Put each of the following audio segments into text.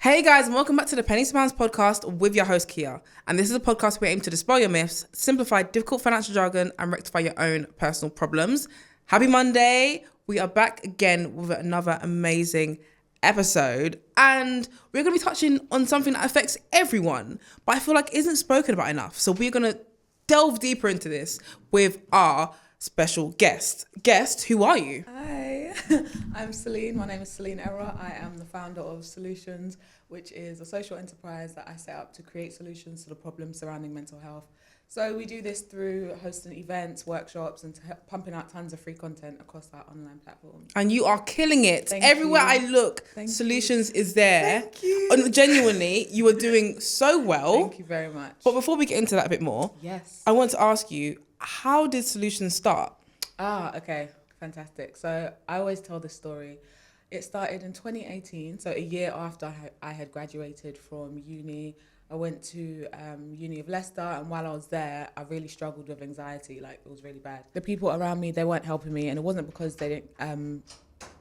Hey guys, and welcome back to the Pennies podcast with your host Kia. And this is a podcast where we aim to dispel your myths, simplify difficult financial jargon, and rectify your own personal problems. Happy Monday! We are back again with another amazing episode, and we're going to be touching on something that affects everyone, but I feel like isn't spoken about enough. So we're going to delve deeper into this with our special guest. Guest, who are you? Hi, I'm Celine. My name is Celine Erorh. I am the founder of Celutions, which is a social enterprise that I set up to create solutions to the problems surrounding mental health. So we do this through hosting events, workshops, and pumping out tons of free content across our online platforms. And you are killing it. Thank Everywhere you. I look, Thank Solutions is there. Thank you. And genuinely, you are doing so well. Thank you very much. But before we get into that a bit more, Yes. I want to ask you, how did Solutions start? Okay. Fantastic. So I always tell this story. It started in 2018, so a year after I had graduated from uni. I went to Uni of Leicester, and while I was there, I really struggled with anxiety. Like, it was really bad. The people around me, they weren't helping me, and it wasn't because they didn't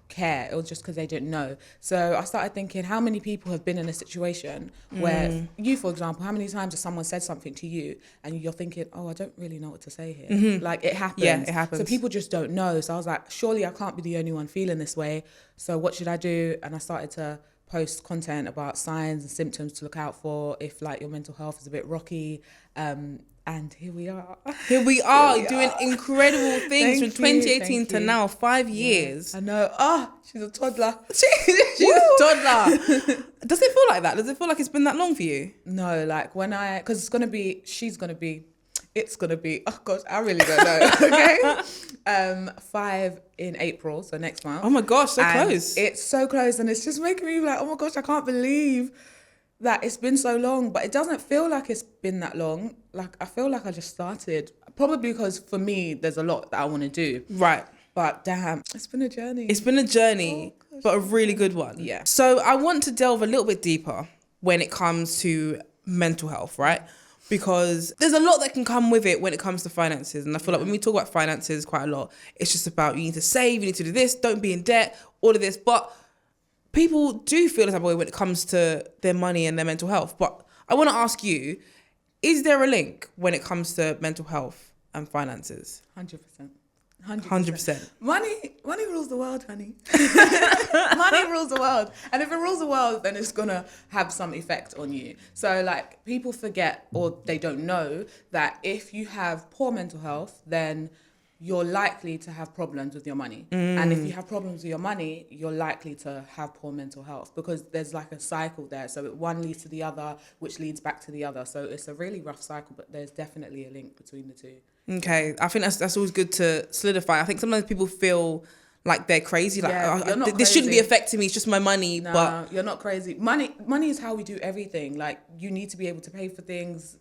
care. It was just because they didn't know. So I started thinking, how many people have been in a situation where you, for example, how many times has someone said something to you and you're thinking, oh, I don't really know what to say here. Mm-hmm. Like, it happens. Yeah, it happens. So people just don't know. So I was like, surely I can't be the only one feeling this way. So what should I do? And I started to post content about signs and symptoms to look out for if like your mental health is a bit rocky. And here we are. Here we are doing incredible things from Thank you, 2018 to you. now, 5 years. I know. Oh, she's a toddler. She's a toddler. Does it feel like that? Does it feel like it's been that long for you? No, like because it's going to be, oh gosh, I really don't know. Okay. 5 in April, so next month. Oh my gosh, so And close. It's so close, and it's just making me like, oh my gosh, I can't believe that it's been so long, but it doesn't feel like it's been that long. Like, I feel like I just started, probably because for me, there's a lot that I want to do. Right. But damn, it's been a journey. It's been a journey, but a really good one. Yeah. So I want to delve a little bit deeper when it comes to mental health, right? Because there's a lot that can come with it when it comes to finances. And I feel like when we talk about finances quite a lot, it's just about you need to save, you need to do this, don't be in debt, all of this. But people do feel the type of way when it comes to their money and their mental health. But I want to ask you, is there a link when it comes to mental health and finances? 100%. 100%. Money rules the world, honey. Money rules the world. And if it rules the world, then it's going to have some effect on you. So, like, people forget or they don't know that if you have poor mental health, then you're likely to have problems with your money. And if you have problems with your money, you're likely to have poor mental health because there's like a cycle there. So one leads to the other, which leads back to the other. So it's a really rough cycle, but there's definitely a link between the two. Okay, I think that's always good to solidify. I think sometimes people feel like they're crazy, like Yeah, you're not this shouldn't be crazy. affecting me. It's just my money. No, But you're not crazy. Money is how we do everything. Like, you need to be able to pay for things.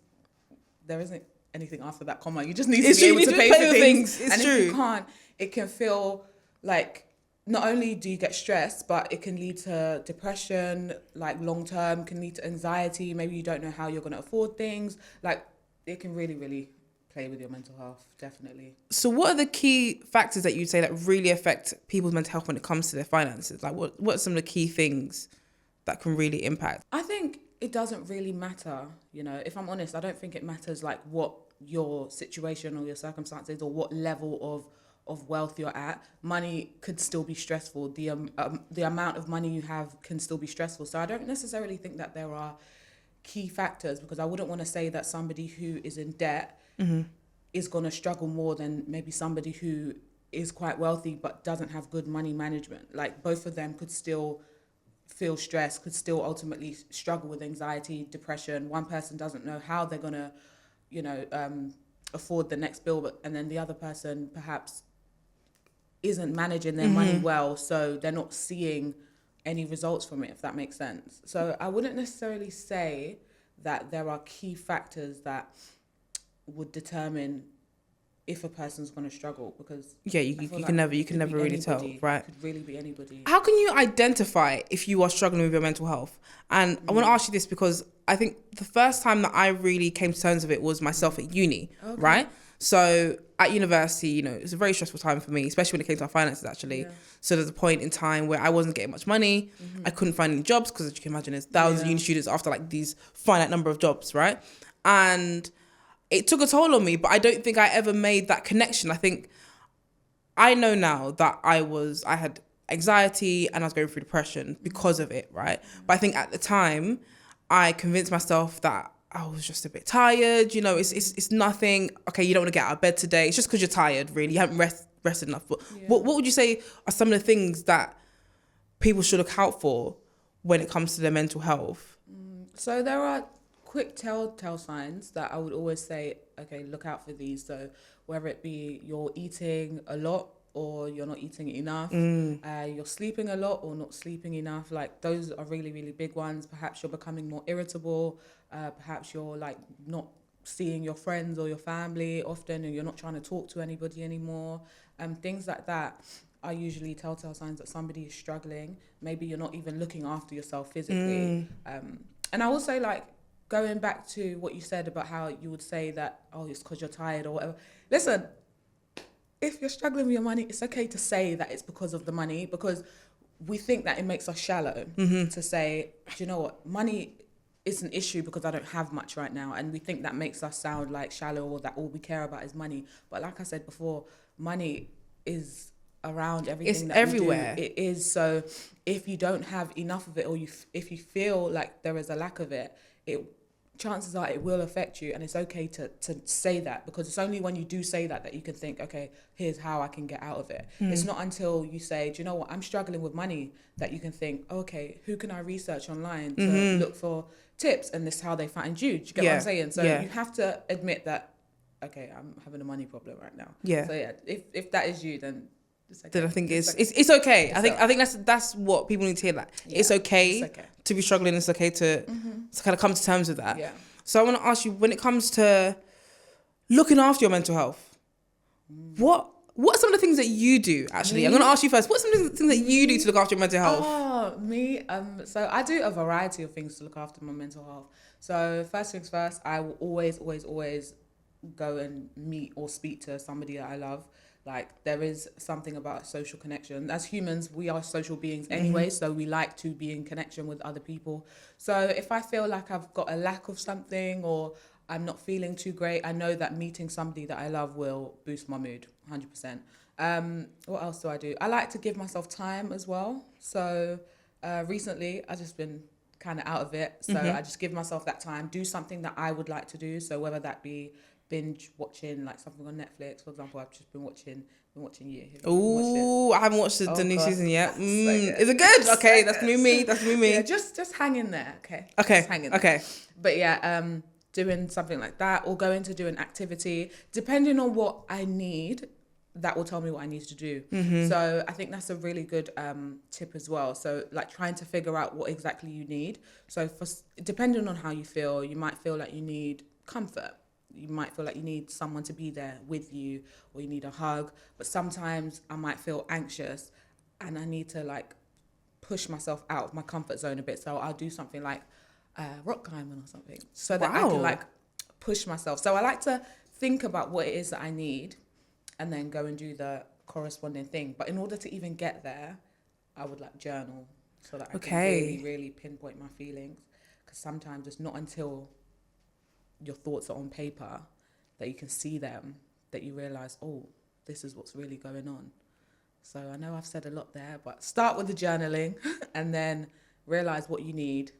There isn't anything after that comma. You just need to It's be true, able you to need pay to for things. It's and true. if you can't, it can feel like not only do you get stressed, but it can lead to depression, like long term, can lead to anxiety. Maybe you don't know how you're going to afford things. Like, it can really, really play with your mental health, definitely. so what are the key factors that you'd say that really affect people's mental health when it comes to their finances? Like what are some of the key things that can really impact? I think it doesn't really matter, you know, if I'm honest. I don't think it matters like what your situation or your circumstances or what level of wealth you're at. Money could still be stressful. The amount of money you have can still be stressful. So I don't necessarily think that there are key factors, because I wouldn't want to say that somebody who is in debt is going to struggle more than maybe somebody who is quite wealthy but doesn't have good money management. Like, both of them could still feel stressed, could still ultimately struggle with anxiety, depression. One person doesn't know how they're going to, you know, afford the next bill, and then the other person perhaps isn't managing their money well, so they're not seeing any results from it, if that makes sense. So I wouldn't necessarily say that there are key factors that would determine if a person's going to struggle, because Yeah, you can never really tell, right? It could really be anybody. How can you identify if you are struggling with your mental health? And I want to ask you this because I think the first time that I really came to terms with it was myself at uni, right? So at university, you know, it was a very stressful time for me, especially when it came to my finances, actually. Yeah. So there's a point in time where I wasn't getting much money. I couldn't find any jobs because, as you can imagine, there's thousands of uni students after like these finite number of jobs, right? And it took a toll on me, but I don't think I ever made that connection. I think I know now that I had anxiety and I was going through depression because of it, right? But I think at the time, I convinced myself that I was just a bit tired. You know, it's nothing. Okay, you don't want to get out of bed today. It's just because you're tired, really. You haven't rested enough. But what would you say are some of the things that people should look out for when it comes to their mental health? So there are quick telltale signs that I would always say, okay, look out for these. So whether it be you're eating a lot or you're not eating enough, you're sleeping a lot or not sleeping enough, like those are really, really big ones. Perhaps you're becoming more irritable, perhaps you're like not seeing your friends or your family often, and you're not trying to talk to anybody anymore. Things like that are usually telltale signs that somebody is struggling. Maybe you're not even looking after yourself physically. And I will say, like, going back to what you said about how you would say that, oh, it's because you're tired or whatever. Listen, if you're struggling with your money, it's okay to say that it's because of the money, because we think that it makes us shallow to say, do you know what, money is an issue because I don't have much right now. And we think that makes us sound like shallow, or that all we care about is money. But like I said before, money is around everything that everywhere. we do. It is. So if you don't have enough of it, or if you feel like there is a lack of it, chances are it will affect you, and it's okay to say that, because it's only when you do say that you can think, okay, here's how I can get out of it. It's not until you say, do you know what, I'm struggling with money, that you can think, okay, who can I research online to look for tips, and this is how they find you. Do you get what I'm saying? So you have to admit that, okay, I'm having a money problem right now. So yeah, if that is you, then it's okay. Then I think it's okay. I think that's what people need to hear. That it's okay to be struggling. It's okay to kind of come to terms with that. Yeah. So I want to ask you, when it comes to looking after your mental health, what are some of the things that you do? Actually, I'm going to ask you first. What's some of the things that you do to look after your mental health? Oh, me. So I do a variety of things to look after my mental health. So first things first, I will always go and meet or speak to somebody that I love. Like, there is something about social connection. As humans, we are social beings anyway, so we like to be in connection with other people. So if I feel like I've got a lack of something, or I'm not feeling too great, I know that meeting somebody that I love will boost my mood, 100%. What else do? I like to give myself time as well. So recently, I've just been kind of out of it. So I just give myself that time, do something that I would like to do. So whether that be binge watching like something on Netflix, for example, I've just been watching You. Ooh, I haven't watched the new season yet. Is it good? Okay, that's gonna be me. Yeah, just hang in there, okay? Okay. Just hang in there. But yeah, doing something like that, or going to do an activity, depending on what I need, that will tell me what I need to do. So I think that's a really good tip as well. So like trying to figure out what exactly you need. So depending on how you feel, you might feel like you need comfort. You might feel like you need someone to be there with you, or you need a hug. But sometimes I might feel anxious and I need to like push myself out of my comfort zone a bit. So I'll do something like rock climbing or something, so that I can like push myself. So I like to think about what it is that I need and then go and do the corresponding thing. But in order to even get there, I would like journal, so that I can really, really pinpoint my feelings. Because sometimes it's not until your thoughts are on paper that you can see them, that you realize, oh, this is what's really going on. So I know I've said a lot there, but start with the journaling and then realize what you need,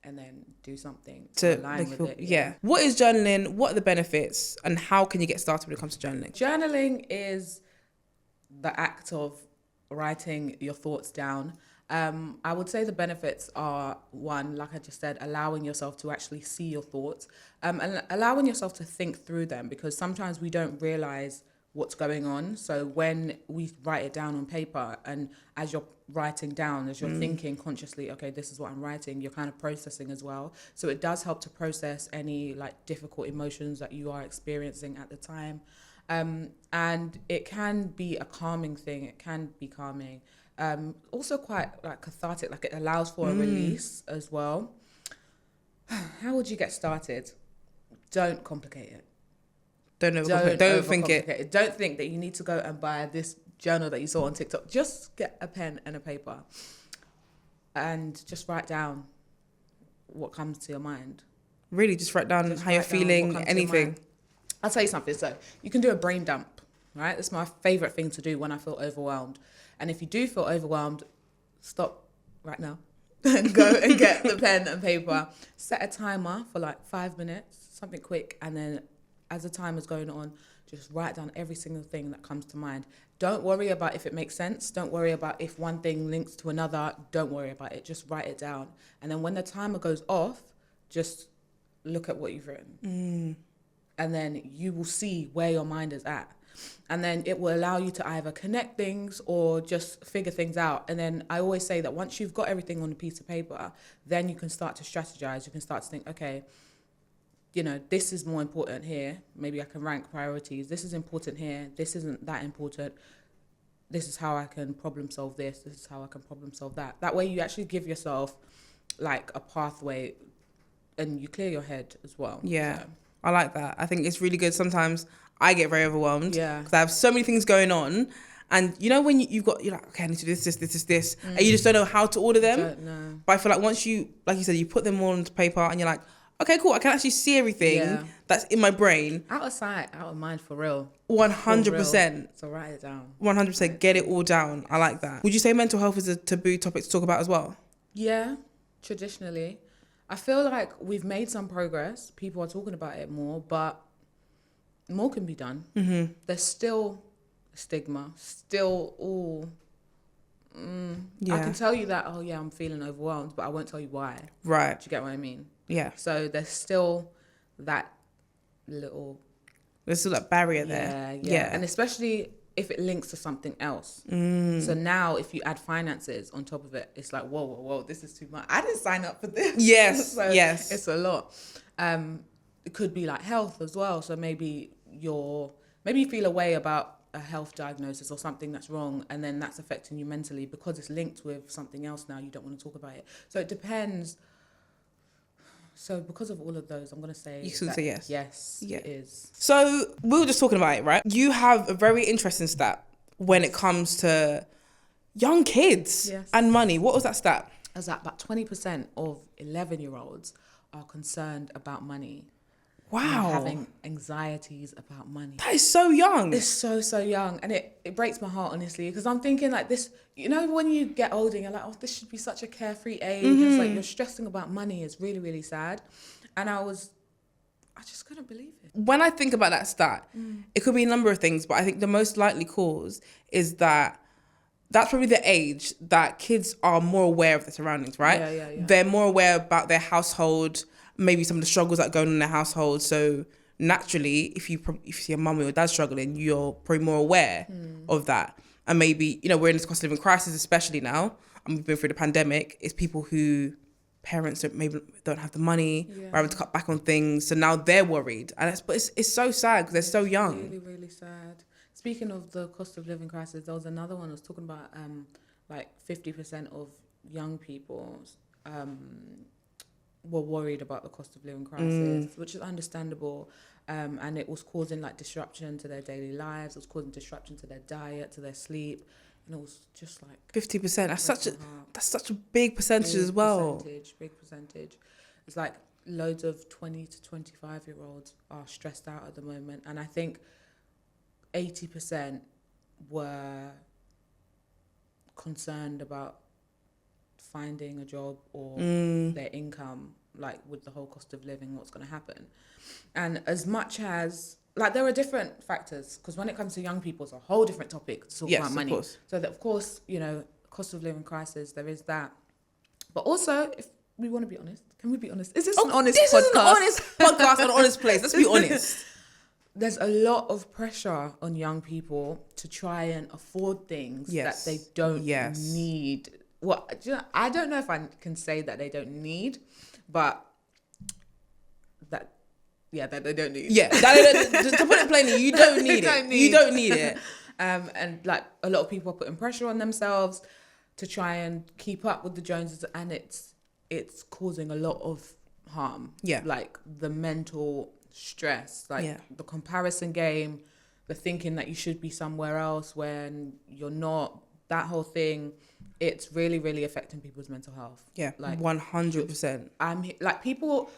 and then do something to align with it. Yeah. What is journaling? What are the benefits, and how can you get started when it comes to journaling? Journaling is the act of writing your thoughts down. I would say the benefits are, one, like I just said, allowing yourself to actually see your thoughts, and allowing yourself to think through them, because sometimes we don't realize what's going on. So when we write it down on paper, and as you're writing down, as you're thinking consciously, okay, this is what I'm writing, you're kind of processing as well. So it does help to process any like difficult emotions that you are experiencing at the time. And it can be a calming thing. It can be calming. Also quite like cathartic, like it allows for a release as well. How would you get started? Don't complicate it. Don't overcomplicate. Don't think it. overcomplicate it. Don't think that you need to go and buy this journal that you saw on TikTok. Just get a pen and a paper and just write down what comes to your mind. Really, just write down Just how you're write down what feeling, comes to your anything. mind. I'll tell you something. So you can do a brain dump, right? That's my favorite thing to do when I feel overwhelmed. And if you do feel overwhelmed, stop right now and go and get the pen and paper. Set a timer for like 5 minutes, something quick. And then as the time is going on, just write down every single thing that comes to mind. Don't worry about if it makes sense. Don't worry about if one thing links to another. Don't worry about it. Just write it down. And then when the timer goes off, just look at what you've written. And then you will see where your mind is at. And then it will allow you to either connect things or just figure things out. And then I always say that once you've got everything on a piece of paper, then you can start to strategize. You can start to think, okay, you know, this is more important here. Maybe I can rank priorities. This is important here. This isn't that important. This is how I can problem solve this. This is how I can problem solve that. That way you actually give yourself like a pathway and you clear your head as well. Yeah, So, I like that. I think it's really good. Sometimes I get very overwhelmed. Yeah. Because I have so many things going on. And you know when you're like, okay, I need to do this. And you just don't know how to order them. don't know. But I feel like once you, like you said, you put them all onto paper and you're like, okay, cool, I can actually see everything Yeah. that's in my brain. Out of sight, out of mind, for real. 100%. So write it down. 100%. Get it all down. I like that. Would you say mental health is a taboo topic to talk about as well? Yeah, traditionally. I feel like we've made some progress. People are talking about it more, but more can be done. There's still a stigma, still all. I can tell you that, oh yeah, I'm feeling overwhelmed, but I won't tell you why. Right. Do you get what I mean? Yeah. So there's still that little There's still that barrier there. Yeah. And especially if it links to something else. So now if you add finances on top of it, it's like, whoa, this is too much. I didn't sign up for this. Yes, So yes. It's a lot. It could be like health as well. So maybe you feel a way about a health diagnosis or something that's wrong, and then that's affecting you mentally because it's linked with something else now. You don't want to talk about it. So it depends. So because of all of those, I'm going to say... You can say yes. Yes, Yeah. it is. So we were just talking about it, right? You have a very interesting stat when it comes to young kids Yes. and money. What was that stat? As that about 20% of 11-year-olds are concerned about money. Wow. And having anxieties about money. That is so young. It's so young. And it breaks my heart, honestly, because I'm thinking like this, you know, when you get older, you're like, oh, this should be such a carefree age. It's like you're stressing about money is really, really sad. And I just couldn't believe it. When I think about that stat, it could be a number of things, but I think the most likely cause is that that's probably the age that kids are more aware of their surroundings, right? Yeah. They're more aware about their household, maybe some of the struggles that go on in their household. So naturally, if you see a mum or your dad struggling, you're probably more aware of that. And maybe, you know, we're in this cost of living crisis, especially now, and we've been through the pandemic. It's people who parents don't have the money, or having to cut back on things. So now they're worried. And it's so sad because they're so young. Really, really sad. Speaking of the cost of living crisis, there was another one that was talking about like 50% of young people were worried about the cost of living crisis, which is understandable. And it was causing like disruption to their daily lives. It was causing disruption to their diet, to their sleep. And it was just like 50%. That's such a big percentage as well. Big percentage. It's like loads of 20 to 25-year-olds are stressed out at the moment. And I think 80% were concerned about finding a job or their income, like with the whole cost of living, what's going to happen. And as much as, like, there are different factors, because when it comes to young people, it's a whole different topic to talk about money. Of course. So that, of course, you know, cost of living crisis, there is that. But also, if we want to be honest, can we be honest? Is this an honest podcast? This is an honest podcast, an honest place. Let's be honest. There's a lot of pressure on young people to try and afford things that they don't need. Well, I don't know if I can say that they don't need, but that they don't need. Yeah, to put it plainly, you don't need it. You don't need it. And like a lot of people are putting pressure on themselves to try and keep up with the Joneses, and it's causing a lot of harm. Yeah, like the mental stress, like Yeah. the comparison game, the thinking that you should be somewhere else when you're not, that whole thing, it's really, really affecting people's mental health. Yeah, Like 100%. like people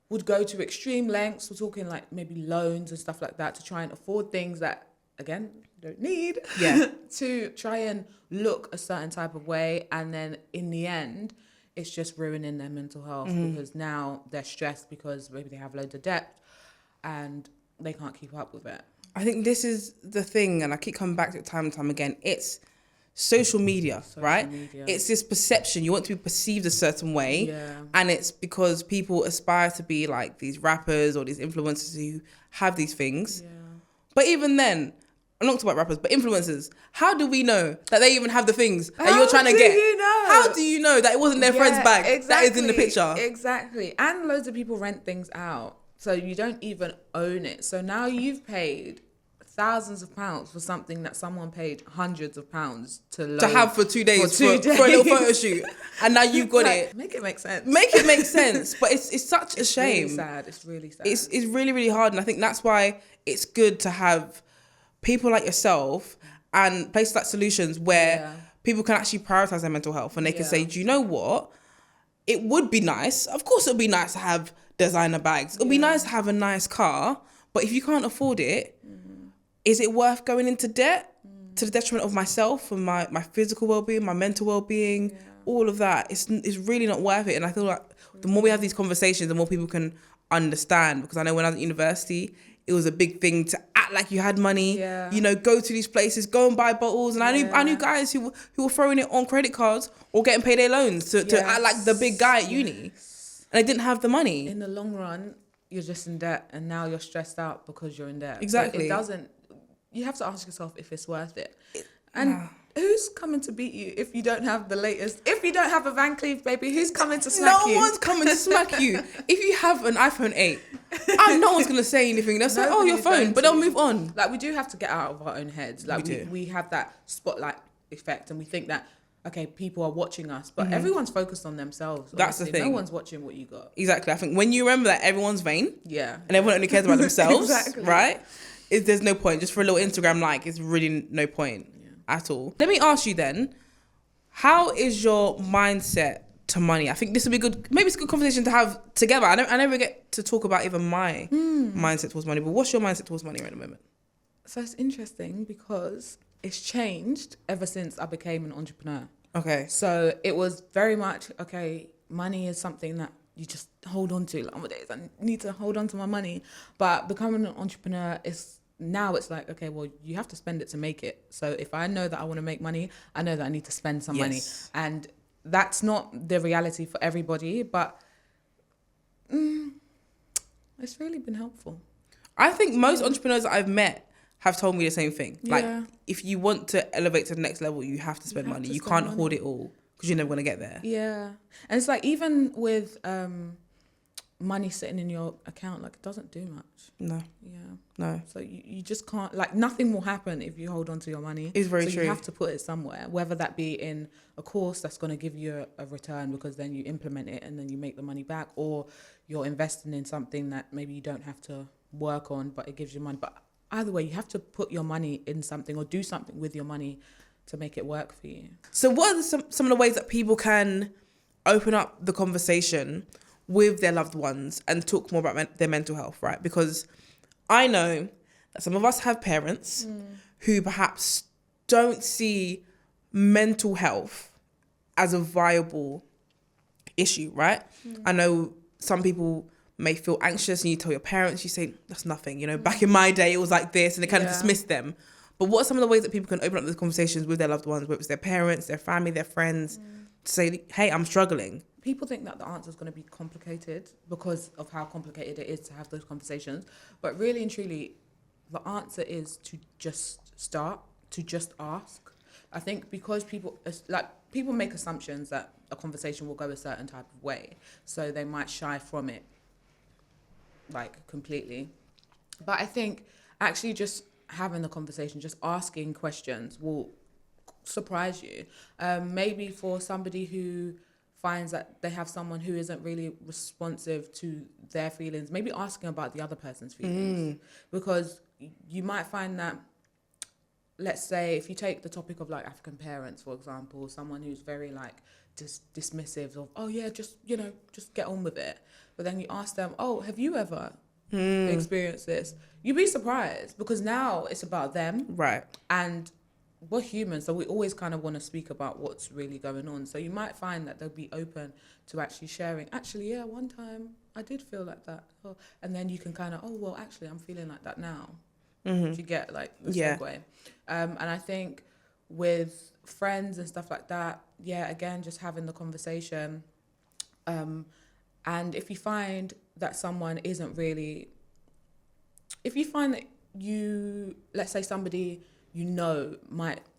would go to extreme lengths. We're talking like maybe loans and stuff like that to try and afford things that, again, don't need. Yeah. To try and look a certain type of way, and then in the end, it's just ruining their mental health because now they're stressed because maybe they have loads of debt and they can't keep up with it. I think this is the thing, and I keep coming back to it time and time again. It's social media, right? Media. It's this perception. You want to be perceived a certain way. Yeah. And it's because people aspire to be like these rappers or these influencers who have these things. Yeah. But even then, I'm not talking about rappers, but influencers, how do we know that they even have the things that you're trying to get? How do you know? How do you know that it wasn't their friend's bag that is in the picture? Exactly. And loads of people rent things out. So you don't even own it. So now you've paid thousands of pounds for something that someone paid hundreds of pounds to have for 2 days for a little photo shoot, and now you've got it. Make it make sense. Make it make sense. But it's such a shame. Really sad. It's really sad. It's really, really hard, and I think that's why it's good to have people like yourself and places like Celutions where people can actually prioritize their mental health, and they can say, do you know what? It would be nice. Of course, it would be nice to have designer bags. It would be nice to have a nice car, but if you can't afford it, is it worth going into debt to the detriment of myself and my physical well-being, my mental well-being, all of that? It's really not worth it. And I feel like the more we have these conversations, the more people can understand. Because I know when I was at university, it was a big thing to act like you had money, go to these places, go and buy bottles. And I knew guys who were throwing it on credit cards or getting payday loans to act like the big guy at uni. And they didn't have the money. In the long run, you're just in debt, and now you're stressed out because you're in debt. Exactly. You have to ask yourself if it's worth it. And who's coming to beat you if you don't have the latest? If you don't have a Van Cleef, baby, who's coming to smack you? No one's coming to smack you. If you have an iPhone 8, no one's going to say anything. They'll say, your phone, but they'll move on. Like, we do have to get out of our own heads. Like, we have that spotlight effect, and we think that, okay, people are watching us, but everyone's focused on themselves. That's the thing. No one's watching what you got. Exactly. I think when you remember that everyone's vain, and everyone only cares about themselves, exactly. right? There's no point. Just for a little Instagram like, it's really no point at all. Let me ask you then, how is your mindset to money? I think this would be good. Maybe it's a good conversation to have together. I never get to talk about even my mindset towards money, but what's your mindset towards money right at the moment? So it's interesting because it's changed ever since I became an entrepreneur. Okay. So it was very much, okay, money is something that you just hold on to. Like, nowadays, I need to hold on to my money. But becoming an entrepreneur now it's like, okay, well, you have to spend it to make it. So if I know that I want to make money, I know that I need to spend some money. And that's not the reality for everybody, but it's really been helpful. I think most entrepreneurs that I've met have told me the same thing. Like, if you want to elevate to the next level, you have to spend money. You can't hoard it all because you're never going to get there. Yeah. And it's like, even with money sitting in your account, like, it doesn't do much. No. Yeah. No. So you just can't, like, nothing will happen if you hold on to your money. It's very true. So you have to put it somewhere, whether that be in a course that's going to give you a return because then you implement it and then you make the money back, or you're investing in something that maybe you don't have to work on, but it gives you money. But either way, you have to put your money in something or do something with your money to make it work for you. So what are some of the ways that people can open up the conversation with their loved ones and talk more about their mental health, right? Because I know that some of us have parents who perhaps don't see mental health as a viable issue, right? I know some people may feel anxious and you tell your parents, you say, that's nothing. Back in my day, it was like this, and they kind of dismiss them. But what are some of the ways that people can open up those conversations with their loved ones, whether it's their parents, their family, their friends, to say, hey, I'm struggling? People think that the answer is going to be complicated because of how complicated it is to have those conversations. But really and truly, the answer is to just start, to just ask. I think because people make assumptions that a conversation will go a certain type of way, so they might shy from it, like, completely. But I think actually just having the conversation, just asking questions will surprise you. Maybe for somebody who finds that they have someone who isn't really responsive to their feelings, maybe asking about the other person's feelings. Because you might find that, let's say, if you take the topic of like African parents, for example, someone who's very like just dismissive of, oh yeah, just, you know, just get on with it. But then you ask them, oh, have you ever experienced this? You'd be surprised, because now it's about them. Right. And we're human, so we always kind of want to speak about what's really going on. So you might find that they'll be open to actually sharing. Actually, yeah, one time I did feel like that. Oh, and then you can kind of, oh, well, actually, I'm feeling like that now. Do you get like the segue? And I think with friends and stuff like that, yeah, again, just having the conversation. And if you find that someone isn't really, if you find that you, let's say somebody you know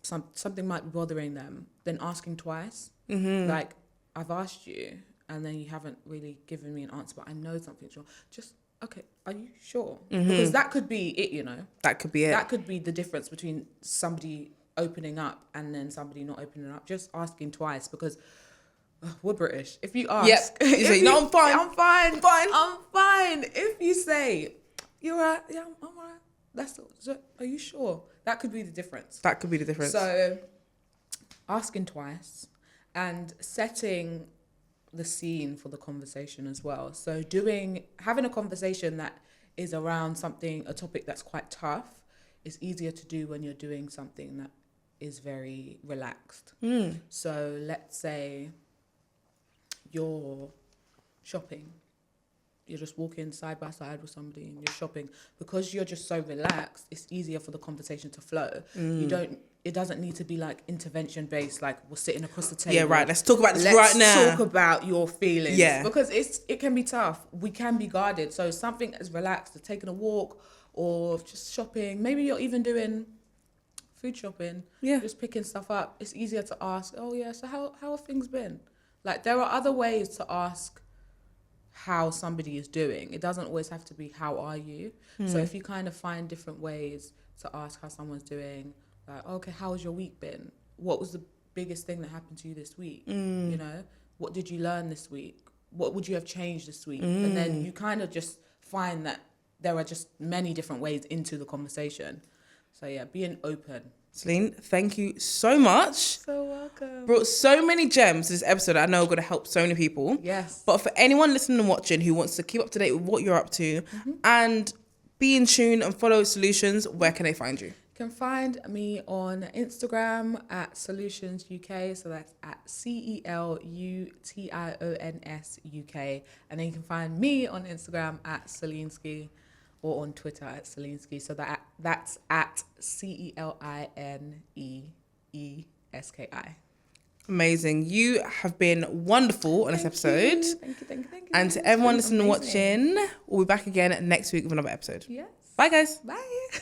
something might be bothering them, then asking twice. Like, I've asked you and then you haven't really given me an answer, but I know something's wrong. Just, okay, are you sure? Because that could be it, you know. That could be it. That could be the difference between somebody opening up and then somebody not opening up. Just asking twice, because we're British. If you ask, you say, no, I'm fine. I'm fine. If you say, you're right, yeah, I'm all right. That's all. So, are you sure? That could be the difference. So, asking twice and setting the scene for the conversation as well. So, having a conversation that is around a topic that's quite tough is easier to do when you're doing something that is very relaxed. So, let's say you're shopping. You're just walking side by side with somebody and you're shopping. Because you're just so relaxed, it's easier for the conversation to flow. It doesn't need to be like intervention based, like we're sitting across the table. Yeah, right. Let's talk about this right now. Let's talk about your feelings. Yeah. Because it can be tough. We can be guarded. So something as relaxed as taking a walk or just shopping. Maybe you're even doing food shopping. Yeah. Just picking stuff up. It's easier to ask, oh yeah, so how have things been? Like, there are other ways to ask how somebody is doing. It doesn't always have to be, how are you? So if you kind of find different ways to ask how someone's doing, like, okay, how's your week been? What was the biggest thing that happened to you this week? You know, what did you learn this week? What would you have changed this week? And then you kind of just find that there are just many different ways into the conversation. So yeah, being open. Celine, thank you so much. So welcome. Brought so many gems to this episode that I know are going to help so many people. Yes. But for anyone listening and watching who wants to keep up to date with what you're up to and be in tune and follow Celutions, where can they find you? You can find me on Instagram at Celutions UK. So that's at CELUTIONS UK. And then you can find me on Instagram at Celineski, or on Twitter at Celineski. So that's at CELINEESKI. Amazing. You have been wonderful on this episode. Thank you. And to everyone listening and watching, we'll be back again next week with another episode. Yes. Bye, guys. Bye.